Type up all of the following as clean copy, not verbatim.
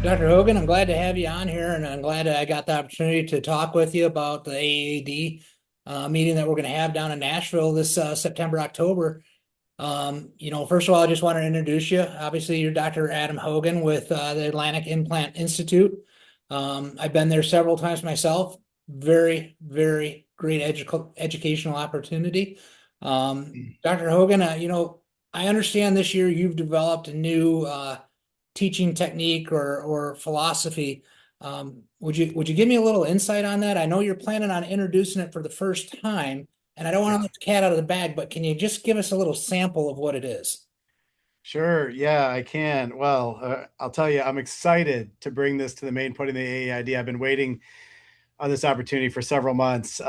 Dr. Hogan, I'm glad to have you on here, and I'm glad I got the opportunity to talk with you about the AAID meeting that we're going to have down in Nashville this September, October. First of all, I just want to introduce you. Obviously, you're Dr. Adam Hogan with the Atlantic Implant Institute. I've been there several times myself. Very, very great educational opportunity. Dr. Hogan, I understand this year you've developed a new teaching technique or philosophy. Would you give me a little insight on that? I know you're planning on introducing it for the first time, and I don't want to Yeah, let the cat out of the bag, but can you just give us a little sample of what it is? sure. Yeah, I can. Well, I'll tell you, I'm excited to bring this to the main point of the AAID. I've been waiting on this opportunity for several months.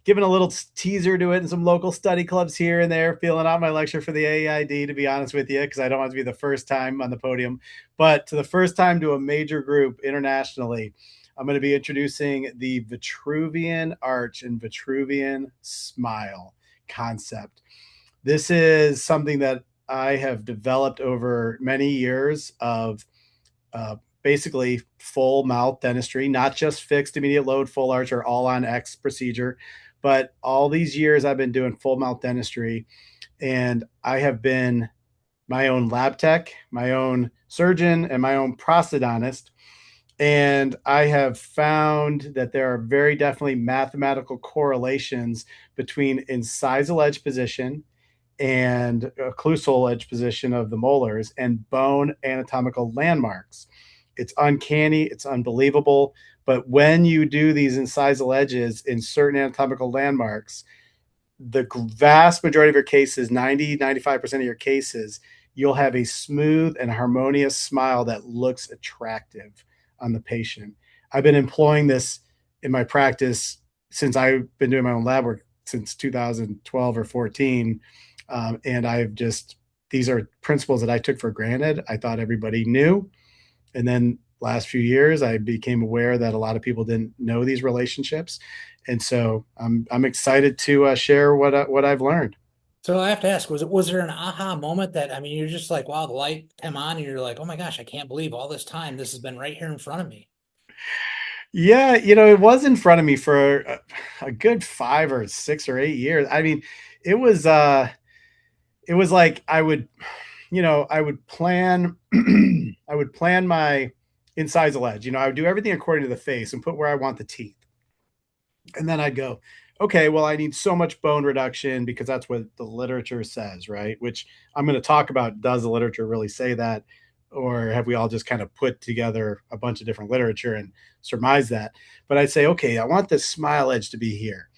Giving a little teaser to it in some local study clubs here and there, feeling out my lecture for the AAID, to be honest with you, because I don't want to be the first time on the podium, but to the first time to a major group internationally. I'm going to be introducing the Vitruvian arch and Vitruvian smile concept. This is something that I have developed over many years of basically full mouth dentistry, not just fixed immediate load, full arch, or all on X procedure, but all these years I've been doing full mouth dentistry, and I have been my own lab tech, my own surgeon, and my own prosthodontist. And I have found that there are very definitely mathematical correlations between incisal edge position and occlusal edge position of the molars and bone anatomical landmarks. It's uncanny, it's unbelievable. But when you do these incisal edges in certain anatomical landmarks, the vast majority of your cases, 90-95% of your cases, you'll have a smooth and harmonious smile that looks attractive on the patient. I've been employing this in my practice since I've been doing my own lab work since 2012 or 14. And I've just, these are principles that I took for granted. I thought everybody knew. And then last few years, I became aware that a lot of people didn't know these relationships. And so I'm excited to share what I've learned. So I have to ask, was there an aha moment that you're just like, wow, the light came on, and you're like, oh my gosh, I can't believe all this time this has been right here in front of me. Yeah, it was in front of me for a good 5 or 6 or 8 years. I mean, it was it was like I would plan I would plan my incisal edge. I would do everything according to the face and put where I want the teeth. And then I'd go, okay, well, I need so much bone reduction because that's what the literature says, right? Which I'm going to talk about. Does the literature really say that? Or have we all just kind of put together a bunch of different literature and surmise that? But I'd say, okay, I want this smile edge to be here.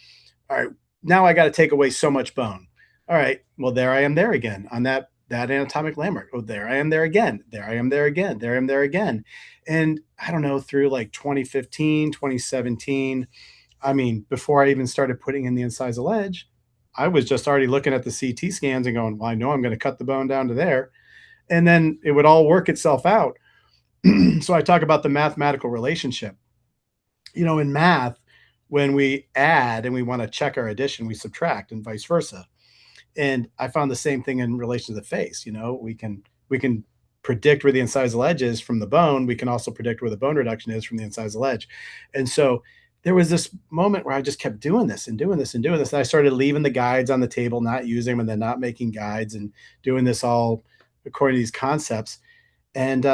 All right, now I got to take away so much bone. All right, well, there I am there again on that anatomic landmark. Oh, there I am there again. There I am there again. There I am there again. And I don't know, through like 2015, 2017, I mean, before I even started putting in the incisal edge, I was just already looking at the CT scans and going, well, I know I'm going to cut the bone down to there. And then it would all work itself out. So I talk about the mathematical relationship. In math, when we add and we want to check our addition, we subtract and vice versa. And I found the same thing in relation to the face. We can predict where the incisal edge is from the bone. We can also predict where the bone reduction is from the incisal edge. And so there was this moment where I just kept doing this and doing this and doing this. And I started leaving the guides on the table, not using them, and then not making guides and doing this all according to these concepts. And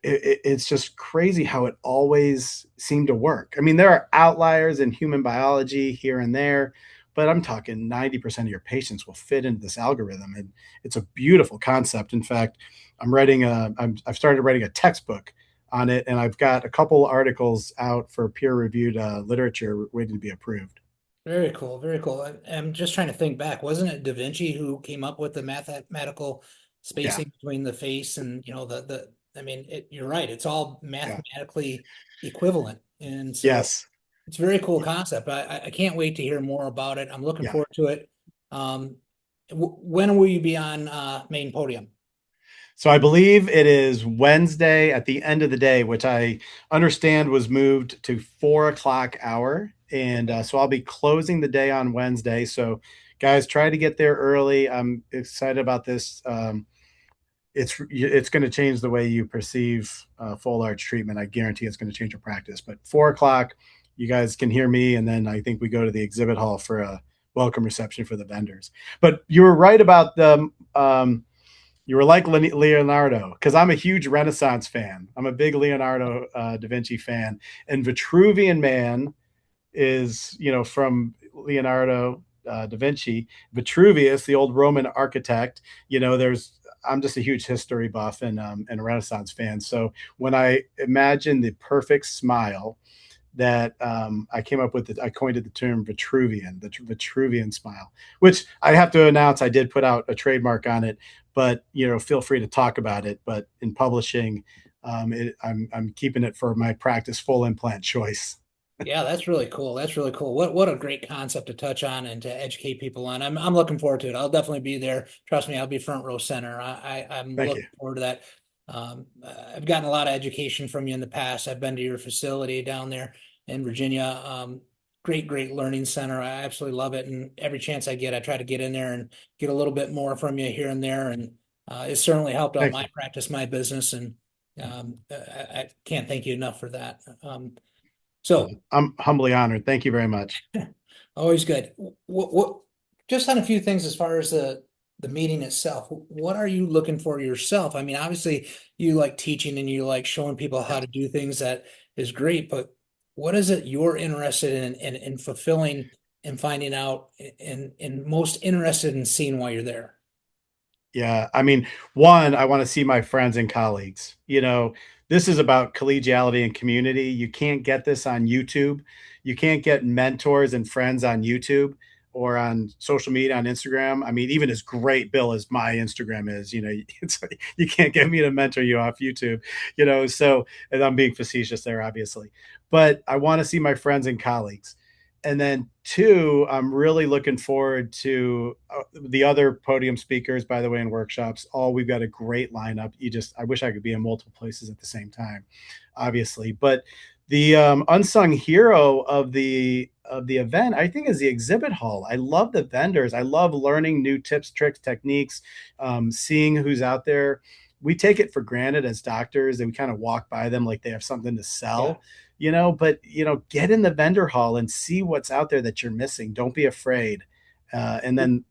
it's just crazy how it always seemed to work. I mean, there are outliers in human biology here and there, but I'm talking 90% of your patients will fit into this algorithm, and it's a beautiful concept. In fact, I've started writing a textbook on it, and I've got a couple articles out for peer-reviewed literature waiting to be approved. Very cool, very cool. I'm just trying to think back. Wasn't it Da Vinci who came up with the mathematical Yeah, spacing between the face and you're right. It's all yeah, mathematically equivalent, and so yes. it's a very cool concept. I can't wait to hear more about it. I'm looking Yeah. forward to it. When will you be on main podium? So I believe it is Wednesday at the end of the day, which I understand was moved to 4 o'clock hour. And Okay. so I'll be closing the day on Wednesday. So, guys, try to get there early. I'm excited about this. it's going to change the way you perceive full arch treatment. I guarantee it's going to change your practice. But 4 o'clock, you guys can hear me, and then I think we go to the exhibit hall for a welcome reception for the vendors. But you were right about the you were like Leonardo, because I'm a huge Renaissance fan. I'm a big Leonardo da Vinci fan, and Vitruvian Man is, from Leonardo da Vinci. Vitruvius, the old Roman architect. There's I'm just a huge history buff and a Renaissance fan. So when I imagine the perfect smile that I came up with, I coined it the term Vitruvian, the Vitruvian smile, which I have to announce I did put out a trademark on it, but feel free to talk about it. But in publishing, I'm keeping it for my practice full implant choice. Yeah, that's really cool. That's really cool. What a great concept to touch on and to educate people on. I'm looking forward to it. I'll definitely be there. Trust me, I'll be front row center. I'm Thank looking you. forward to that. I've gotten a lot of education from you in the past. I've been to your facility down there in Virginia. Great learning center. I absolutely love it. And every chance I get, I try to get in there and get a little bit more from you here and there. And it's certainly helped out Thank my you. practice, my business, and I can't thank you enough for that. So. I'm humbly honored. Thank you very much. Always good. What, just on a few things as far as the meeting itself, what are you looking for yourself? I mean, obviously you like teaching and you like showing people how to do things. That is great, but what is it you're interested in fulfilling and finding out and most interested in seeing while you're there? Yeah. I mean, one, I want to see my friends and colleagues. This is about collegiality and community. You can't get this on YouTube. You can't get mentors and friends on YouTube or on social media on Instagram. I mean, even as great Bill as my Instagram is, it's you can't get me to mentor you off YouTube, so, and I'm being facetious there, obviously. But I want to see my friends and colleagues. And then two, I'm really looking forward to the other podium speakers, by the way, in workshops. We've got a great lineup. I wish I could be in multiple places at the same time, obviously. But the unsung hero of the event, I think, is the exhibit hall. I love the vendors. I love learning new tips, tricks, techniques, seeing who's out there. We take it for granted as doctors, and we kind of walk by them like they have something to Yeah. sell, but get in the vendor hall and see what's out there that you're missing. Don't be afraid. And then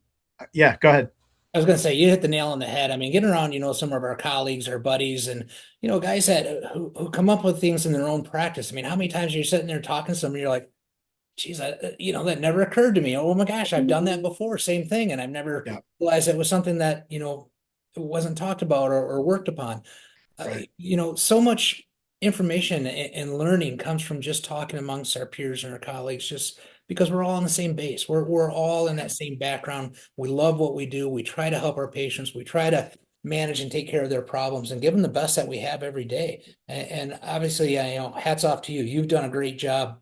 yeah, go ahead. I was gonna say you hit the nail on the head. I mean, getting around, some of our colleagues or buddies and guys that who come up with things in their own practice. I mean, how many times are you sitting there talking to somebody, you're like, geez, that never occurred to me. Oh my gosh, I've done that before, same thing, and I've never Yeah, realized it was something that wasn't talked about or worked upon. right. So much information and learning comes from just talking amongst our peers and our colleagues, just because we're all on the same base. We're all in that same background. We love what we do. We try to help our patients. We try to manage and take care of their problems and give them the best that we have every day. And obviously, hats off to you. You've done a great job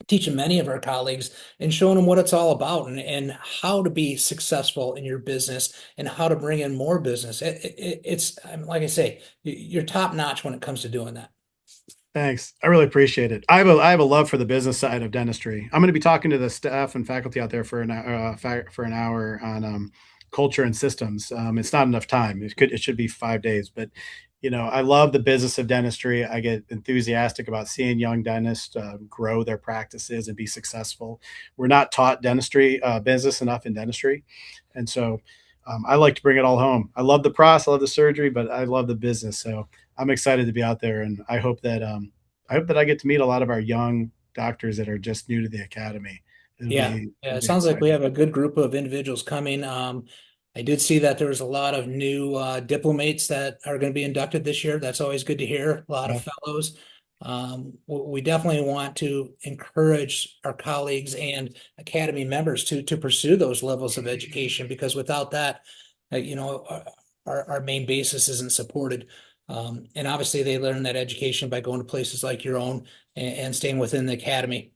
teaching many of our colleagues and showing them what it's all about and how to be successful in your business and how to bring in more business. It's like I say, you're top notch when it comes to doing that. Thanks. I really appreciate it. I have a love for the business side of dentistry. I'm going to be talking to the staff and faculty out there for an hour on culture and systems. It's not enough time. It should be 5 days, but I love the business of dentistry. I get enthusiastic about seeing young dentists grow their practices and be successful. We're not taught dentistry business enough in dentistry, and so I like to bring it all home. I love the process, I love the surgery, but I love the business. So I'm excited to be out there, and I hope that I get to meet a lot of our young doctors that are just new to the academy. It'll Yeah, be yeah. it'll It be sounds like we exciting. have a good group of individuals coming. I did see that there was a lot of new diplomates that are going to be inducted this year. That's always good to hear. A lot of Yeah, fellows. We definitely want to encourage our colleagues and academy members to pursue those levels of education because without that, our main basis isn't supported. And obviously, they learn that education by going to places like your own and staying within the academy.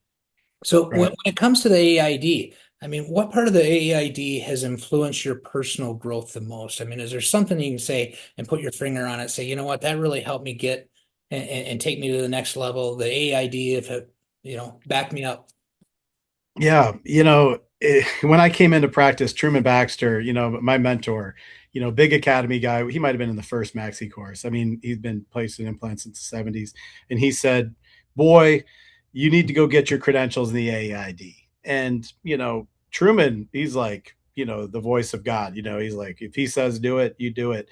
So when right. it comes to the AAID, I mean, what part of the AAID has influenced your personal growth the most? I mean, is there something you can say and put your finger on it, say, you know what, that really helped me get and take me to the next level. The AAID, if it, back me up. Yeah, when I came into practice, Truman Baxter, my mentor, big academy guy. He might have been in the first maxi course. I mean, he's been placing implants since the 70s. And he said, boy, you need to go get your credentials in the AAID. And, Truman, he's like, the voice of God. He's like, if he says do it, you do it.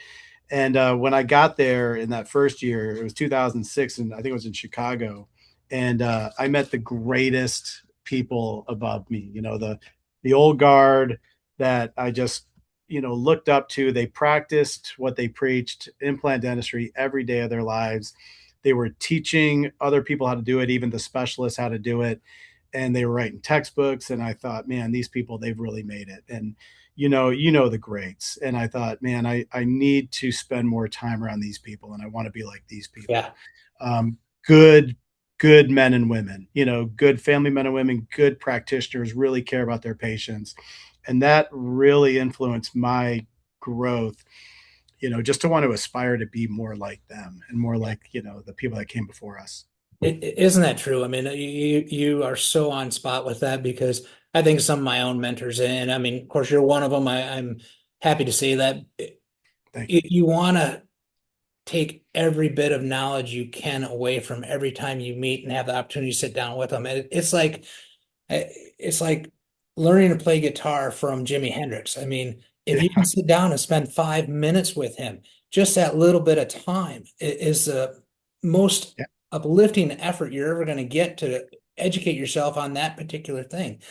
And when I got there in that first year, it was 2006, and I think it was in Chicago. And I met the greatest people above me. The old guard that I just looked up to. They practiced what they preached, implant dentistry, every day of their lives. They were teaching other people how to do it, even the specialists how to do it, and they were writing textbooks. And I thought, man, these people, they've really made it. And the greats. And I thought, man, I need to spend more time around these people, and I want to be like these Yeah. people. Good, good men and women, good family men and women, good practitioners, really care about their patients. And that really influenced my growth, just to want to aspire to be more like them and more like, the people that came before us. Isn't that true? I mean, you are so on spot with that because I think some of my own mentors, and I mean, of course, you're one of them. I'm happy to say that Thank you want to take every bit of knowledge you can away from every time you meet and have the opportunity to sit down with them. It's like learning to play guitar from Jimi Hendrix. I mean, if you. you can sit down and spend 5 minutes with him, just that little bit of time is the most Yeah. uplifting effort you're ever going to get to educate yourself on that particular thing.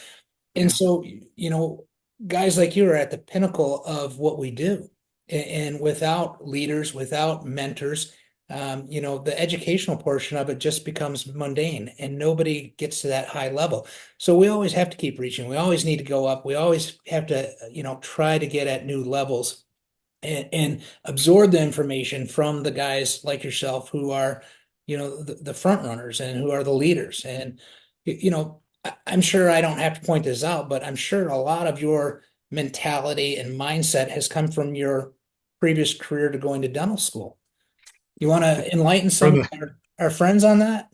And Yeah. so, guys like you are at the pinnacle of what we do. And without leaders, without mentors, the educational portion of it just becomes mundane and nobody gets to that high level. So we always have to keep reaching. We always need to go up. We always have to, try to get at new levels and absorb the information from the guys like yourself who are, the front runners and who are the leaders. And, I'm sure I don't have to point this out, but I'm sure a lot of your mentality and mindset has come from your previous career to going to dental school. You want to enlighten From some of the our friends on that?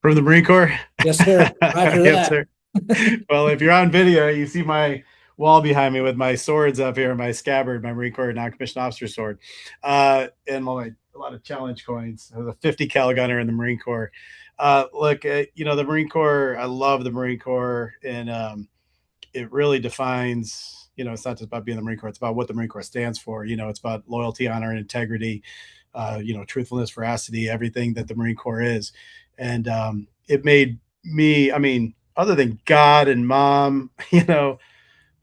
from the Marine Corps. Yes, sir. Roger Yes, that. sir. Well, if you're on video, you see my wall behind me with my swords up here, my scabbard, my Marine Corps non-commissioned officer sword, and a lot of challenge coins. I was a 50 cal gunner in the Marine Corps. Look, the Marine Corps. I love the Marine Corps, and it really defines. It's not just about being the Marine Corps. It's about what the Marine Corps stands for. It's about loyalty, honor, and integrity. Truthfulness, veracity, everything that the Marine Corps is, and it made me. I mean, other than God and mom, the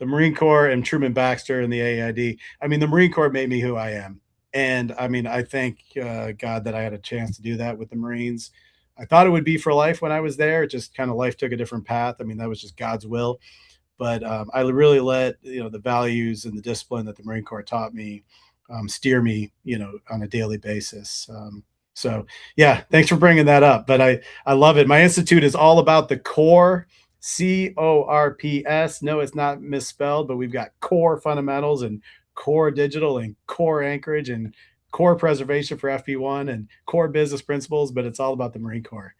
Marine Corps and Truman Baxter and the AAID. I mean, the Marine Corps made me who I am. And I mean, I thank God that I had a chance to do that with the Marines. I thought it would be for life when I was there. It just kind of life took a different path. I mean, that was just God's will. But I really let the values and the discipline that the Marine Corps taught me steer me, on a daily basis. So yeah, thanks for bringing that up. But I love it. My institute is all about the core, CORPS. No, it's not misspelled, but we've got core fundamentals and core digital and core anchorage and core preservation for FP1 and core business principles. But it's all about the Marine Corps.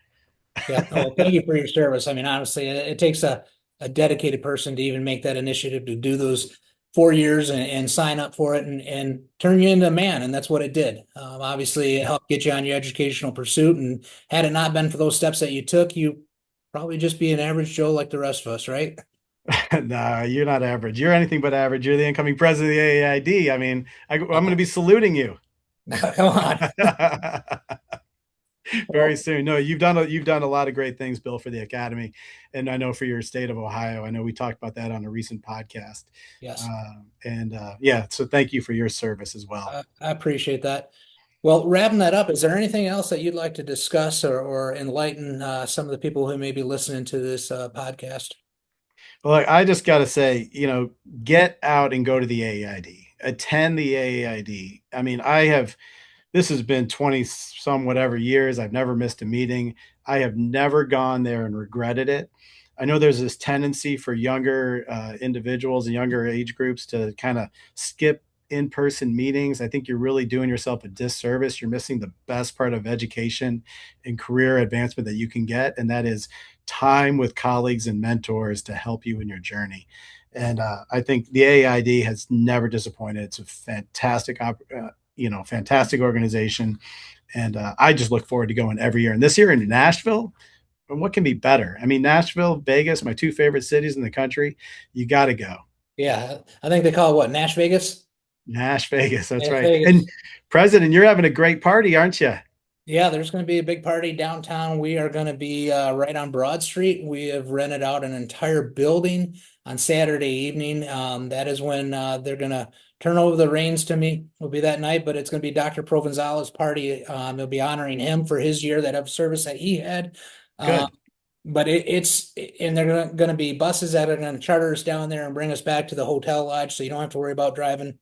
Yeah. Well, thank you for your service. I mean, honestly, it takes a dedicated person to even make that initiative to do those 4 years and sign up for it and turn you into a man. And that's what it did. Obviously, it helped get you on your educational pursuit. And had it not been for those steps that you took, you probably just be an average Joe like the rest of us, right? Nah, you're not average. You're anything but average. You're the incoming president of the AAID. I mean, I'm going to be saluting you Come on. very Well, soon. No, you've done a lot of great things, Bill, for the academy, and I know for your state of Ohio. I know we talked about that on a recent podcast. yes. Yeah, so thank you for your service as well. I appreciate that. Well, wrapping that up, is there anything else that you'd like to discuss or enlighten some of the people who may be listening to this podcast? Well, I just got to say, get out and go to the AAID, attend the AAID. I mean, this has been 20 some whatever years. I've never missed a meeting. I have never gone there and regretted it. I know there's this tendency for younger individuals and younger age groups to kind of skip in-person meetings. I think you're really doing yourself a disservice. You're missing the best part of education and career advancement that you can get, and that is time with colleagues and mentors to help you in your journey. And I think the AAID has never disappointed. It's a fantastic, fantastic organization. And I just look forward to going every year. And this year in Nashville, and what can be better? I mean, Nashville, Vegas, my two favorite cities in the country. You got to go. Yeah, I think they call it what, Nash Vegas? Nash Vegas. That's Nash right. And Vegas. President, you're having a great party, aren't you? Yeah, there's going to be a big party downtown. We are going to be right on Broad Street. We have rented out an entire building on Saturday evening. That is when they're going to turn over the reins to me. Will be that night, but it's going to be Dr. Provenzala's party. They'll be honoring him for his year that of service that he had. Um, Good. but it's and they're going to be buses that are going to charter us down there and bring us back to the hotel lodge, so you don't have to worry about driving.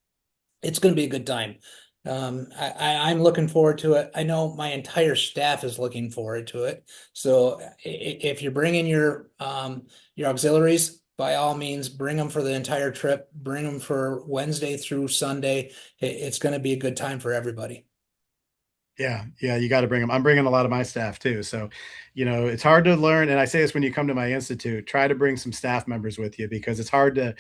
It's going to be a good time. I'm looking forward to it. I know my entire staff is looking forward to it. So if you're bringing your auxiliaries, by all means, bring them for the entire trip. Bring them for Wednesday through Sunday. It's going to be a good time for everybody. Yeah, yeah, you got to bring them. I'm bringing a lot of my staff too. So, it's hard to learn. And I say this when you come to my institute, try to bring some staff members with you because it's hard to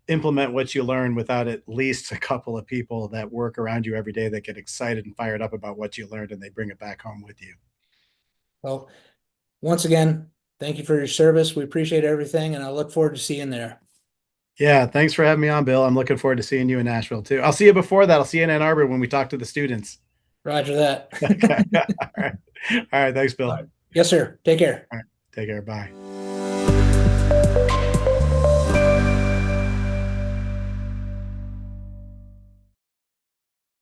implement what you learn without at least a couple of people that work around you every day that get excited and fired up about what you learned and they bring it back home with you. Well, once again, thank you for your service. We appreciate everything, and I look forward to seeing you there. Yeah, thanks for having me on, Bill. I'm looking forward to seeing you in Nashville too. I'll see you before that. I'll see you in Ann Arbor when we talk to the students. Roger that. Okay. All right. All right. Thanks, All Bill. right. Yes, sir. Take care. All right. Take care. Bye.